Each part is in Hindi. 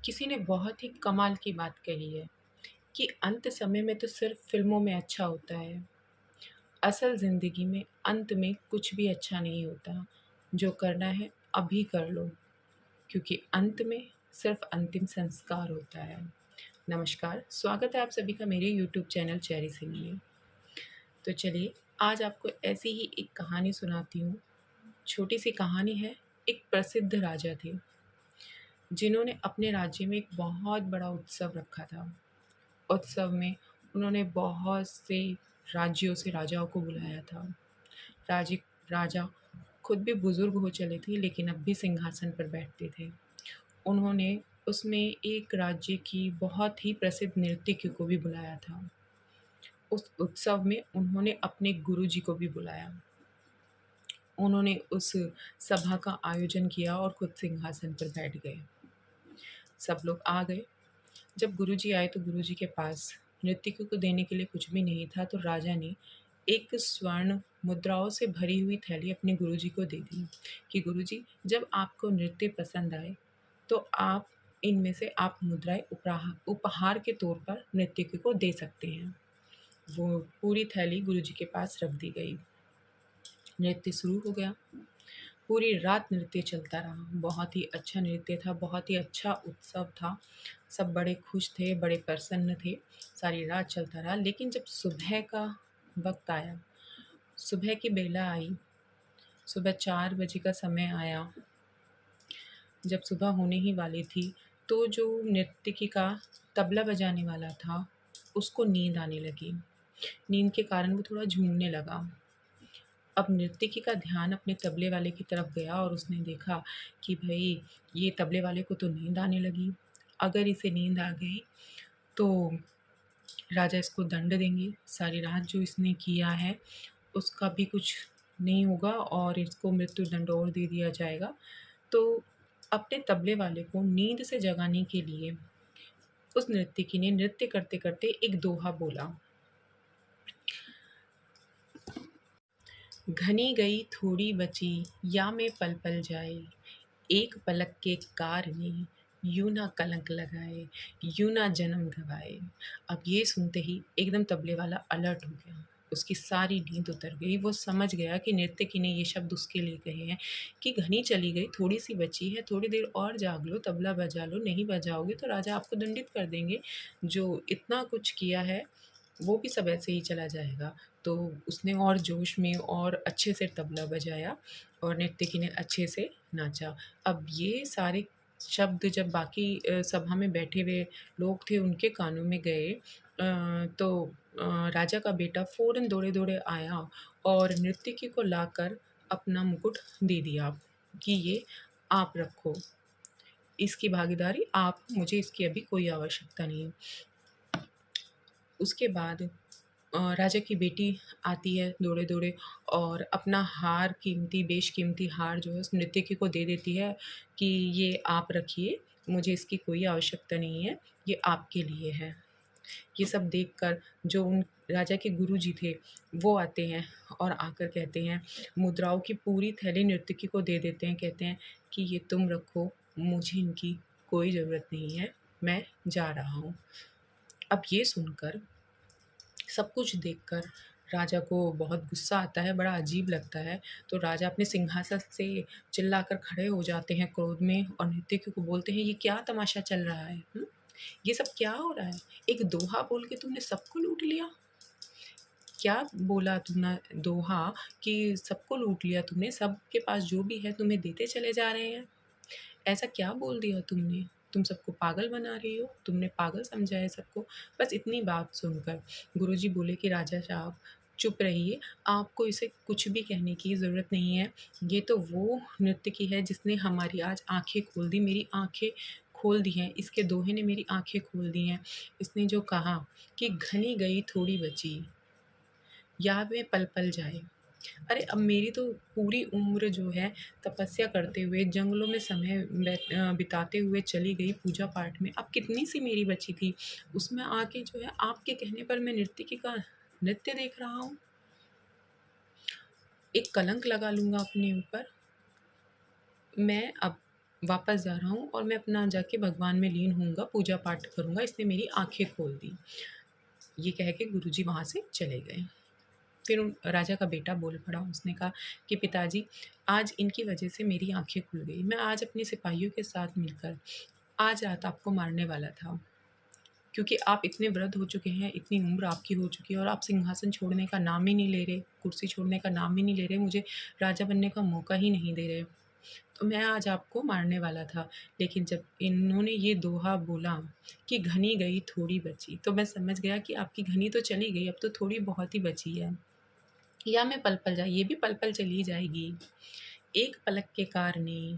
किसी ने बहुत ही कमाल की बात कही है कि अंत समय में तो सिर्फ फिल्मों में अच्छा होता है। असल ज़िंदगी में अंत में कुछ भी अच्छा नहीं होता। जो करना है अभी कर लो, क्योंकि अंत में सिर्फ अंतिम संस्कार होता है। नमस्कार, स्वागत है आप सभी का मेरे यूट्यूब चैनल चेरी सिंह में। तो चलिए, आज आपको ऐसी ही एक कहानी सुनाती हूँ। छोटी सी कहानी है। एक प्रसिद्ध राजा थे, जिन्होंने अपने राज्य में एक बहुत बड़ा उत्सव रखा था। उत्सव में उन्होंने बहुत से राज्यों से राजाओं को बुलाया था। राजी राजा खुद भी बुजुर्ग हो चले थे, लेकिन अब भी सिंहासन पर बैठते थे। उन्होंने उसमें एक राज्य की बहुत ही प्रसिद्ध नर्तकी को भी बुलाया था। उस उत्सव में उन्होंने अपने गुरुजी को भी बुलाया। उन्होंने उस सभा का आयोजन किया और खुद सिंहासन पर बैठ गए। सब लोग आ गए। जब गुरुजी आए तो गुरुजी के पास नर्तकी को देने के लिए कुछ भी नहीं था, तो राजा ने एक स्वर्ण मुद्राओं से भरी हुई थैली अपने गुरुजी को दे दी कि गुरुजी, जब आपको नृत्य पसंद आए तो आप इनमें से आप मुद्राएं उपहार के तौर पर नर्तकी को दे सकते हैं। वो पूरी थैली गुरुजी के पास रख दी गई। नृत्य शुरू हो गया। पूरी रात नृत्य चलता रहा। बहुत ही अच्छा नृत्य था, बहुत ही अच्छा उत्सव था। सब बड़े खुश थे, बड़े प्रसन्न थे। सारी रात चलता रहा, लेकिन जब सुबह का वक़्त आया, सुबह की बेला आई, सुबह 4 बजे का समय आया, जब सुबह होने ही वाली थी, तो जो नर्तकी का तबला बजाने वाला था, उसको नींद आने लगी। नींद के कारण वो थोड़ा झूमने लगा। अब नर्तकी का ध्यान अपने तबले वाले की तरफ गया और उसने देखा कि भई, ये तबले वाले को तो नींद आने लगी। अगर इसे नींद आ गई तो राजा इसको दंड देंगे। सारी रात जो इसने किया है उसका भी कुछ नहीं होगा और इसको मृत्यु दंड और दे दिया जाएगा। तो अपने तबले वाले को नींद से जगाने के लिए उस नर्तकी ने नृत्य करते-करते एक दोहा बोला। घनी गई थोड़ी बची, या में पल-पल जाए, एक पलक के कार ने यूँ ना कलंक लगाए, यूँ ना जन्म गवाए। अब ये सुनते ही एकदम तबले वाला अलर्ट हो गया। उसकी सारी नींद उतर गई। वो समझ गया कि नर्तकी ने ये शब्द उसके लिए कहे हैं कि घनी चली गई, थोड़ी-सी बची है, थोड़ी देर और जाग लो, तबला बजा लो, नहीं बजाओगे तो राजा आपको दंडित कर देंगे। जो इतना कुछ किया है, वो भी सब ऐसे ही चला जाएगा। तो उसने और जोश में और अच्छे से तबला बजाया और नर्तकी ने अच्छे से नाचा। अब ये सारे शब्द जब बाकी सभा में बैठे हुए लोग थे उनके कानों में गए, तो राजा का बेटा फ़ौरन दौड़े-दौड़े आया और नर्तकी को लाकर अपना मुकुट दे दिया कि ये आप रखो, इसकी भागीदारी आप, मुझे इसकी अभी कोई आवश्यकता नहीं है। उसके बाद राजा की बेटी आती है दौड़े-दौड़े और अपना हार, कीमती बेशकीमती हार जो है उस नर्तकी को दे देती है कि ये आप रखिए, मुझे इसकी कोई आवश्यकता नहीं है, ये आपके लिए है। ये सब देखकर जो उन राजा के गुरुजी थे, वो आते हैं और आकर कहते हैं, मुद्राओं की पूरी थैली नर्तकी को दे देते हैं, कहते हैं कि ये तुम रखो, मुझे इनकी कोई ज़रूरत नहीं है, मैं जा रहा हूँ। अब ये सुनकर, सब कुछ देखकर राजा को बहुत गुस्सा आता है, बड़ा अजीब लगता है। तो राजा अपने सिंहासन से चिल्लाकर खड़े हो जाते हैं क्रोध में और नर्तकी को बोलते हैं, "ये क्या तमाशा चल रहा है? हुँ? ये सब क्या हो रहा है? एक दोहा बोल के तुमने सबको लूट लिया? क्या बोला तुमने दोहा कि सबको लूट लिया तुमने, सबके पास जो भी है तुम्हें देते चले जा रहे हैं? ऐसा क्या बोल दिया तुमने? तुम सबको पागल बना रही हो, तुमने पागल समझा है सबको।" बस इतनी बात सुनकर गुरुजी बोले कि राजा साहब चुप रहिए, आपको इसे कुछ भी कहने की ज़रूरत नहीं है। ये तो वो नर्तकी है जिसने हमारी आज आँखें खोल दी, मेरी आँखें खोल दी हैं, इसके दोहे ने मेरी आँखें खोल दी हैं। इसने जो कहा कि घनी गई थोड़ी बची, याद में पल-पल जाए। अरे! अब मेरी तो पूरी उम्र जो है तपस्या करते हुए, जंगलों में समय बिताते हुए चली गई पूजा-पाठ में, अब कितनी-सी मेरी बची थी। उसमें आके जो है आपके कहने पर मैं नर्तकी का नृत्य देख रहा हूँ। एक कलंक लगा लूँगा अपने ऊपर। मैं अब वापस जा रहा हूँ और मैं अपना जाके भगवान में लीन होऊँगा, पूजा पाठ करूँगा, इसने मेरी आँखें खोल दी। ये कह के गुरुजी वहाँ से चले गए। फिर उन राजा का बेटा बोल पड़ा, उसने कहा कि पिताजी, आज इनकी वजह से मेरी आँखें खुल गई। मैं आज अपने सिपाहियों के साथ मिलकर आज रात आपको मारने वाला था। क्योंकि आप इतने वृद्ध हो चुके हैं, इतनी उम्र आपकी हो चुकी है और आप सिंहासन छोड़ने का नाम ही नहीं ले रहे, कुर्सी छोड़ने का नाम ही नहीं ले रहे, मुझे राजा बनने का मौका ही नहीं दे रहे। तो मैं आज आपको मारने वाला था, लेकिन जब इन्होंने ये दोहा बोला कि घनी गई थोड़ी बची, तो मैं समझ गया कि आपकी घनी तो चली गई, अब तो थोड़ी बहुत ही बची है। या मैं पल-पल जाए, ये भी पल-पल चली जाएगी। एक पलक के कारणे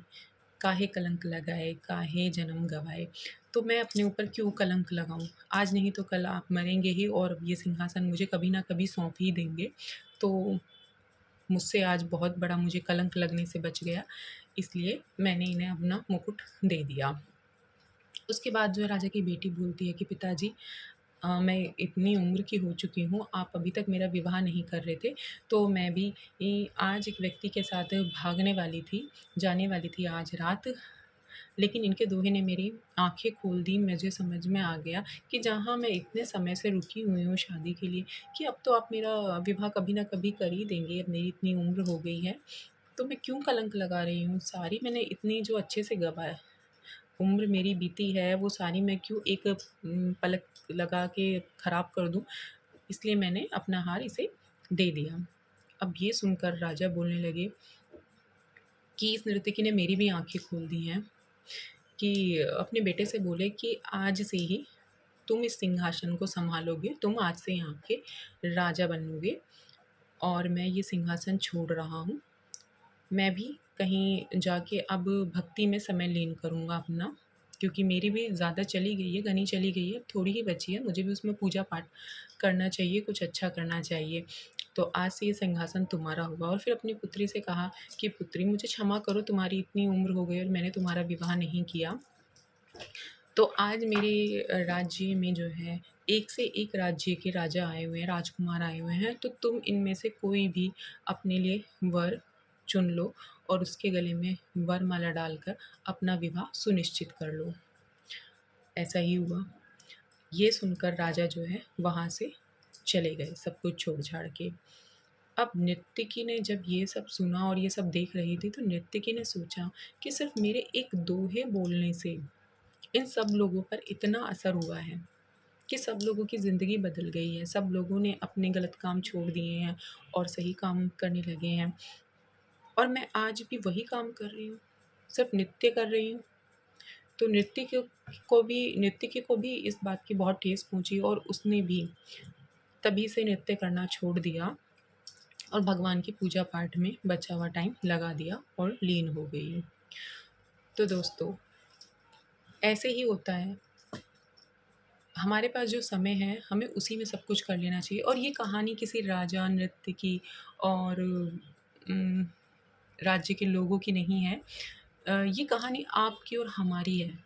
काहे कलंक लगाए, काहे जन्म गवाए। तो मैं अपने ऊपर क्यों कलंक लगाऊँ? आज नहीं तो कल आप मरेंगे ही और ये सिंहासन मुझे कभी ना कभी सौंप ही देंगे। तो मुझसे आज बहुत बड़ा मुझे कलंक लगने से बच गया, इसलिए मैंने इन्हें अपना मुकुट दे दिया। उसके बाद जो है राजा की बेटी बोलती है कि पिताजी, मैं इतनी उम्र की हो चुकी हूँ, आप अभी तक मेरा विवाह नहीं कर रहे थे, तो मैं भी आज एक व्यक्ति के साथ भागने वाली थी, जाने वाली थी आज रात, लेकिन इनके दोहे ने मेरी आँखें खोल दी। मुझे समझ में आ गया कि जहाँ मैं इतने समय से रुकी हुई हूँ शादी के लिए, कि अब तो आप मेरा विवाह कभी ना कभी कर ही देंगे, अब मेरी इतनी उम्र हो गई है, तो मैं क्यों कलंक लगा रही हूँ? सारी मैंने इतनी जो अच्छे से उम्र मेरी बीती है, वो सारी मैं क्यों एक पलक लगा के ख़राब कर दूँ? इसलिए मैंने अपना हार इसे दे दिया। अब ये सुनकर राजा बोलने लगे कि इस नर्तकी ने मेरी भी आँखें खोल दी हैं, कि अपने बेटे से बोले कि आज से ही तुम इस सिंहासन को सँभालोगे, तुम आज से यहाँ के राजा बनोगे और मैं ये सिंहासन छोड़ रहा हूँ। मैं भी कहीं जाके अब भक्ति में समय लीन करूँगा अपना, क्योंकि मेरी भी ज़्यादा चली गई है, घनी चली गई है, थोड़ी ही बची है, मुझे भी उसमें पूजा-पाठ करना चाहिए, कुछ अच्छा करना चाहिए। तो आज से ये सिंहासन तुम्हारा होगा। और फिर अपनी पुत्री से कहा कि पुत्री, मुझे क्षमा करो, तुम्हारी इतनी उम्र हो गई और मैंने तुम्हारा विवाह नहीं किया। तो आज मेरे राज्य में जो है, एक से एक राज्य के राजा आए हुए हैं, राजकुमार आए हुए हैं, तो तुम इनमें से कोई भी अपने लिए वर चुन लो और उसके गले में वरमाला डालकर अपना विवाह सुनिश्चित कर लो। ऐसा ही हुआ। ये सुनकर राजा जो है वहाँ से चले गए, सब कुछ छोड़-छाड़ के। अब नृत्यकी ने जब ये सब सुना और ये सब देख रही थी, तो नृत्यकी ने सोचा कि सिर्फ़ मेरे एक दोहे बोलने से इन सब लोगों पर इतना असर हुआ है कि सब लोगों की ज़िंदगी बदल गई है। सब लोगों ने अपने गलत काम छोड़ दिए हैं और सही काम करने लगे हैं और मैं आज भी वही काम कर रही हूँ, सिर्फ़ नृत्य कर रही हूँ। तो नृत्यकी को भी इस बात की बहुत ठेस पहुँची और उसने भी तभी से नृत्य करना छोड़ दिया और भगवान की पूजा पाठ में बचा हुआ टाइम लगा दिया और लीन हो गई। तो दोस्तों, ऐसे ही होता है। हमारे पास जो समय है, हमें उसी में सब कुछ कर लेना चाहिए और ये कहानी किसी राजा, नर्तकी और राज्य के लोगों की नहीं है। ये कहानी आपकी और हमारी है।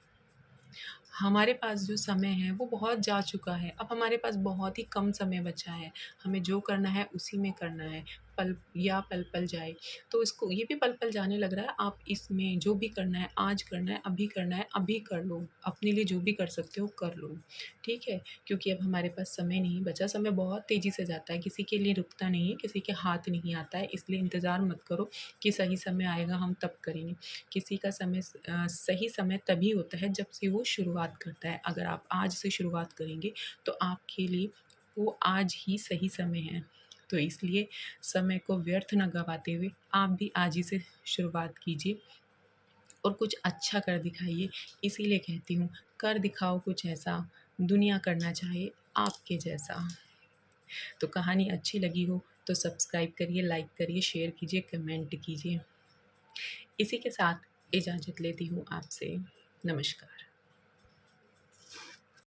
हमारे पास जो समय है वो बहुत जा चुका है, अब हमारे पास बहुत ही कम समय बचा है, हमें जो करना है उसी में करना है, पल-पल जाए। तो इसको ये भी पल-पल जाने लग रहा है, आप इसमें जो भी करना है, आज करना है, अभी कर लो, अपने लिए जो भी कर सकते हो कर लो, ठीक है? क्योंकि अब हमारे पास समय नहीं बचा, समय बहुत तेज़ी से जाता है, किसी के लिए रुकता नहीं है, किसी के हाथ नहीं आता है, इसलिए इंतज़ार मत करो कि सही समय आएगा हम तब करेंगे। किसी का सही समय तभी होता है जब से वो शुरुआत करता है। अगर आप आज से शुरुआत करेंगे तो आपके लिए वो आज ही सही समय है। तो इसलिए समय को व्यर्थ ना गवाते हुए आप भी आज ही से शुरुआत कीजिए और कुछ अच्छा कर दिखाइए। इसीलिए कहती हूँ, कर दिखाओ कुछ ऐसा, दुनिया करना चाहे आपके जैसा। तो कहानी अच्छी लगी हो तो सब्सक्राइब करिए, लाइक करिए, शेयर कीजिए, कमेंट कीजिए। इसी के साथ इजाज़त लेती हूँ आपसे। नमस्कार।